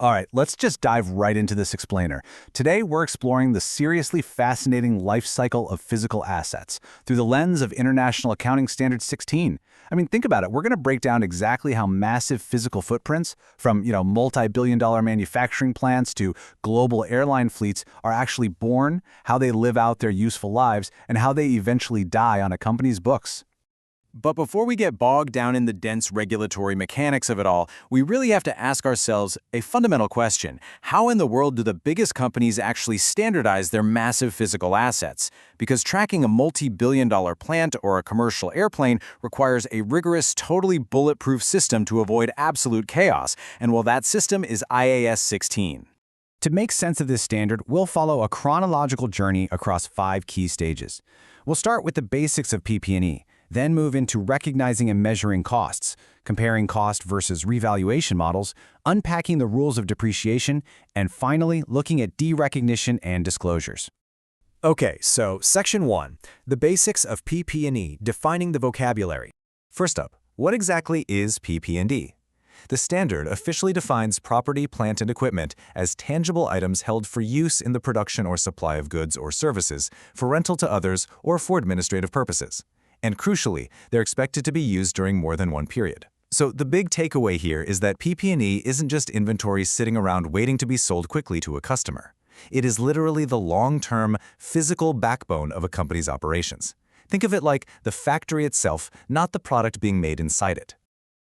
All right, let's just dive right into this explainer. Today, we're exploring the seriously fascinating life cycle of physical assets through the lens of International Accounting Standard 16. I mean, think about it. We're going to break down exactly how massive physical footprints, from multi-billion-dollar manufacturing plants to global airline fleets, are actually born, how they live out their useful lives, and how they eventually die on a company's books. But before we get bogged down in the dense regulatory mechanics of it all, we really have to ask ourselves a fundamental question. How in the world do the biggest companies actually standardize their massive physical assets? Because tracking a multi-billion-dollar plant or a commercial airplane requires a rigorous, totally bulletproof system to avoid absolute chaos, and well, that system is IAS 16. To make sense of this standard, we'll follow a chronological journey across 5 key stages. We'll start with the basics of PP&E, then move into recognizing and measuring costs, comparing cost versus revaluation models, unpacking the rules of depreciation, and finally looking at derecognition and disclosures. Okay, so Section 1, the basics of PP&E, defining the vocabulary. First up, what exactly is PP&E? The standard officially defines property, plant, and equipment as tangible items held for use in the production or supply of goods or services, for rental to others, or for administrative purposes. And crucially, they're expected to be used during more than one period. So the big takeaway here is that PP&E isn't just inventory sitting around waiting to be sold quickly to a customer. It is literally the long-term, physical backbone of a company's operations. Think of it like the factory itself, not the product being made inside it.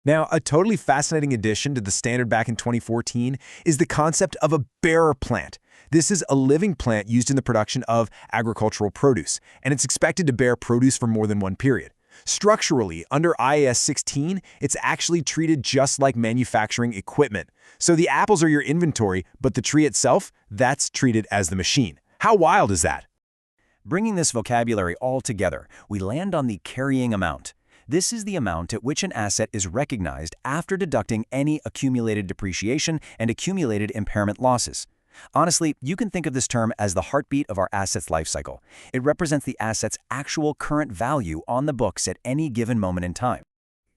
Now, a totally fascinating addition to the standard back in 2014 is the concept of a bearer plant. This is a living plant used in the production of agricultural produce, and it's expected to bear produce for more than one period. Structurally, under IAS 16, it's actually treated just like manufacturing equipment. So the apples are your inventory, but the tree itself, that's treated as the machine. How wild is that? Bringing this vocabulary all together, we land on the carrying amount. This is the amount at which an asset is recognized after deducting any accumulated depreciation and accumulated impairment losses. Honestly, you can think of this term as the heartbeat of our asset's life cycle. It represents the asset's actual current value on the books at any given moment in time.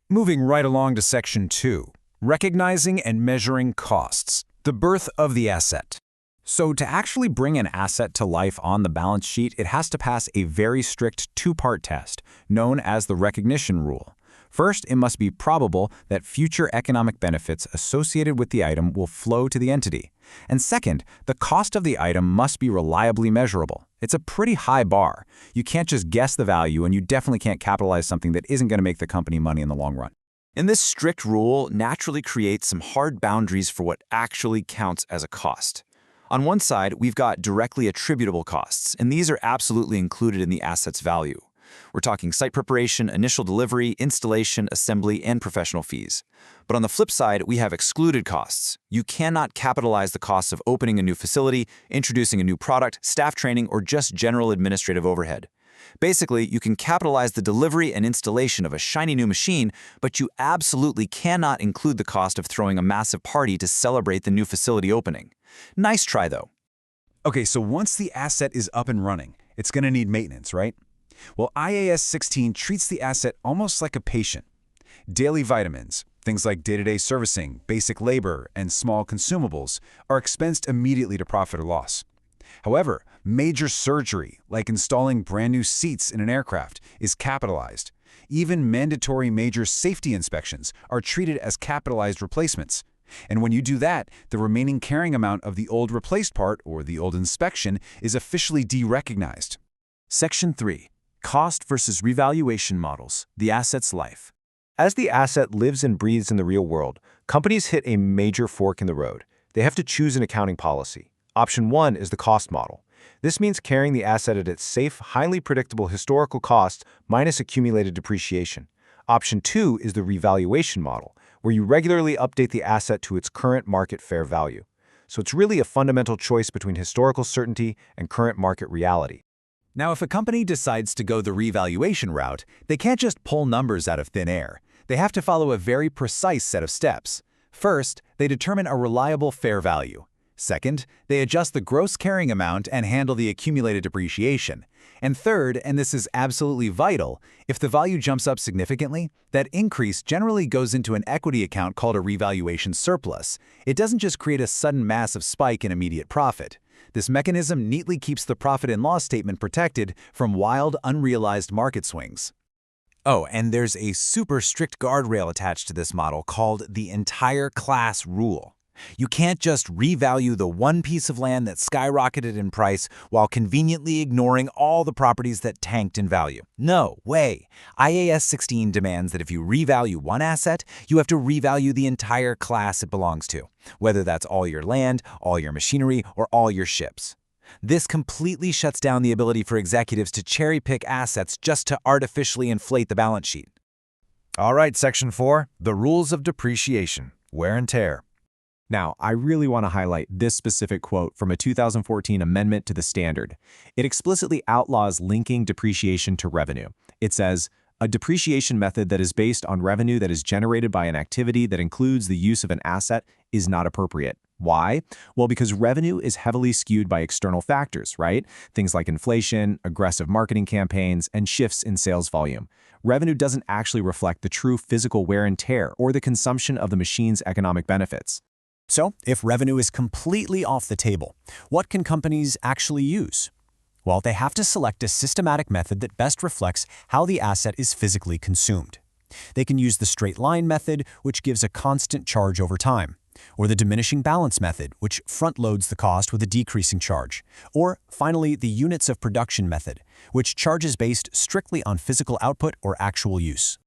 Moving right along to Section 2, recognizing and measuring costs, the birth of the asset. So to actually bring an asset to life on the balance sheet, it has to pass a very strict 2-part test, known as the recognition rule. First, it must be probable that future economic benefits associated with the item will flow to the entity. And second, the cost of the item must be reliably measurable. It's a pretty high bar. You can't just guess the value, and you definitely can't capitalize something that isn't going to make the company money in the long run. And this strict rule naturally creates some hard boundaries for what actually counts as a cost. On one side, we've got directly attributable costs, and these are absolutely included in the asset's value. We're talking site preparation, initial delivery, installation, assembly, and professional fees. But on the flip side, we have excluded costs. You cannot capitalize the costs of opening a new facility, introducing a new product, staff training, or just general administrative overhead. Basically, you can capitalize the delivery and installation of a shiny new machine, but you absolutely cannot include the cost of throwing a massive party to celebrate the new facility opening. Nice try, though. Okay, so once the asset is up and running, it's going to need maintenance, right? Well, IAS 16 treats the asset almost like a patient. Daily vitamins, things like day-to-day servicing, basic labor, and small consumables, are expensed immediately to profit or loss. However, major surgery, like installing brand new seats in an aircraft, is capitalized. Even mandatory major safety inspections are treated as capitalized replacements. And when you do that, the remaining carrying amount of the old replaced part, or the old inspection, is officially derecognized. Section 3. Cost versus revaluation models, the asset's life. As the asset lives and breathes in the real world, companies hit a major fork in the road. They have to choose an accounting policy. Option 1 is the cost model. This means carrying the asset at its safe, highly predictable historical cost minus accumulated depreciation. Option 2 is the revaluation model, where you regularly update the asset to its current market fair value. So it's really a fundamental choice between historical certainty and current market reality. Now, if a company decides to go the revaluation route, they can't just pull numbers out of thin air. They have to follow a very precise set of steps. First, they determine a reliable fair value. Second, they adjust the gross carrying amount and handle the accumulated depreciation. And third, and this is absolutely vital, if the value jumps up significantly, that increase generally goes into an equity account called a revaluation surplus. It doesn't just create a sudden massive spike in immediate profit. This mechanism neatly keeps the profit and loss statement protected from wild, unrealized market swings. Oh, and there's a super strict guardrail attached to this model called the entire class rule. You can't just revalue the one piece of land that skyrocketed in price while conveniently ignoring all the properties that tanked in value. No way. IAS 16 demands that if you revalue one asset, you have to revalue the entire class it belongs to, whether that's all your land, all your machinery, or all your ships. This completely shuts down the ability for executives to cherry-pick assets just to artificially inflate the balance sheet. All right, Section 4, the rules of depreciation, wear and tear. Now, I really want to highlight this specific quote from a 2014 amendment to the standard. It explicitly outlaws linking depreciation to revenue. It says, a depreciation method that is based on revenue that is generated by an activity that includes the use of an asset is not appropriate. Why? Well, because revenue is heavily skewed by external factors, right? Things like inflation, aggressive marketing campaigns, and shifts in sales volume. Revenue doesn't actually reflect the true physical wear and tear or the consumption of the machine's economic benefits. So, if revenue is completely off the table, what can companies actually use? Well, they have to select a systematic method that best reflects how the asset is physically consumed. They can use the straight line method, which gives a constant charge over time, or the diminishing balance method, which front-loads the cost with a decreasing charge, or finally the units of production method, which charges based strictly on physical output or actual use.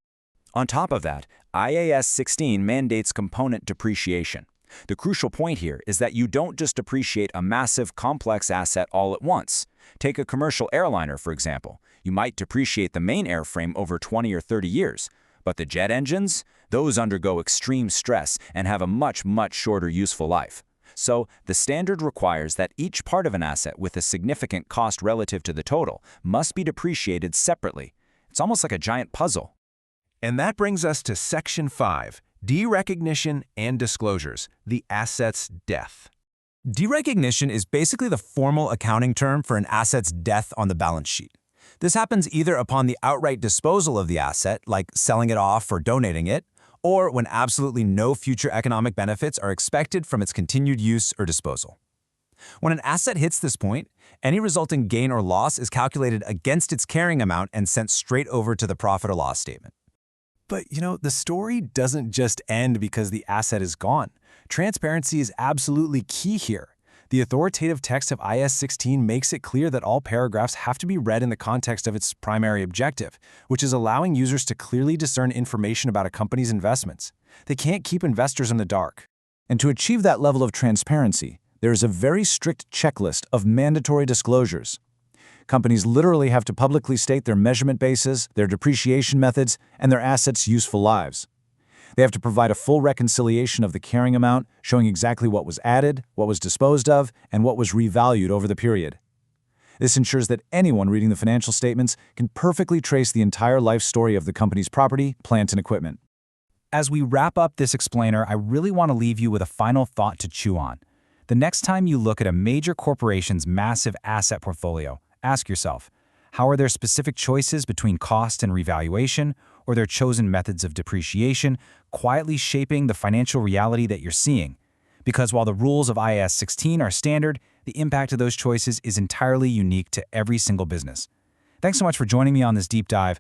On top of that, IAS 16 mandates component depreciation. The crucial point here is that you don't just depreciate a massive, complex asset all at once. Take a commercial airliner, for example. You might depreciate the main airframe over 20 or 30 years, but the jet engines, those undergo extreme stress and have a much shorter useful life. So, the standard requires that each part of an asset with a significant cost relative to the total must be depreciated separately. It's almost like a giant puzzle. And that brings us to Section 5, derecognition and disclosures, the asset's death. Derecognition is basically the formal accounting term for an asset's death on the balance sheet. This happens either upon the outright disposal of the asset, like selling it off or donating it, or when absolutely no future economic benefits are expected from its continued use or disposal. When an asset hits this point, any resulting gain or loss is calculated against its carrying amount and sent straight over to the profit or loss statement. But, the story doesn't just end because the asset is gone. Transparency is absolutely key here. The authoritative text of IAS 16 makes it clear that all paragraphs have to be read in the context of its primary objective, which is allowing users to clearly discern information about a company's investments. They can't keep investors in the dark. And to achieve that level of transparency, there is a very strict checklist of mandatory disclosures. Companies literally have to publicly state their measurement bases, their depreciation methods, and their assets' useful lives. They have to provide a full reconciliation of the carrying amount, showing exactly what was added, what was disposed of, and what was revalued over the period. This ensures that anyone reading the financial statements can perfectly trace the entire life story of the company's property, plant, and equipment. As we wrap up this explainer, I really want to leave you with a final thought to chew on. The next time you look at a major corporation's massive asset portfolio, ask yourself, how are their specific choices between cost and revaluation, or their chosen methods of depreciation, quietly shaping the financial reality that you're seeing? Because while the rules of IAS 16 are standard, the impact of those choices is entirely unique to every single business. Thanks so much for joining me on this deep dive.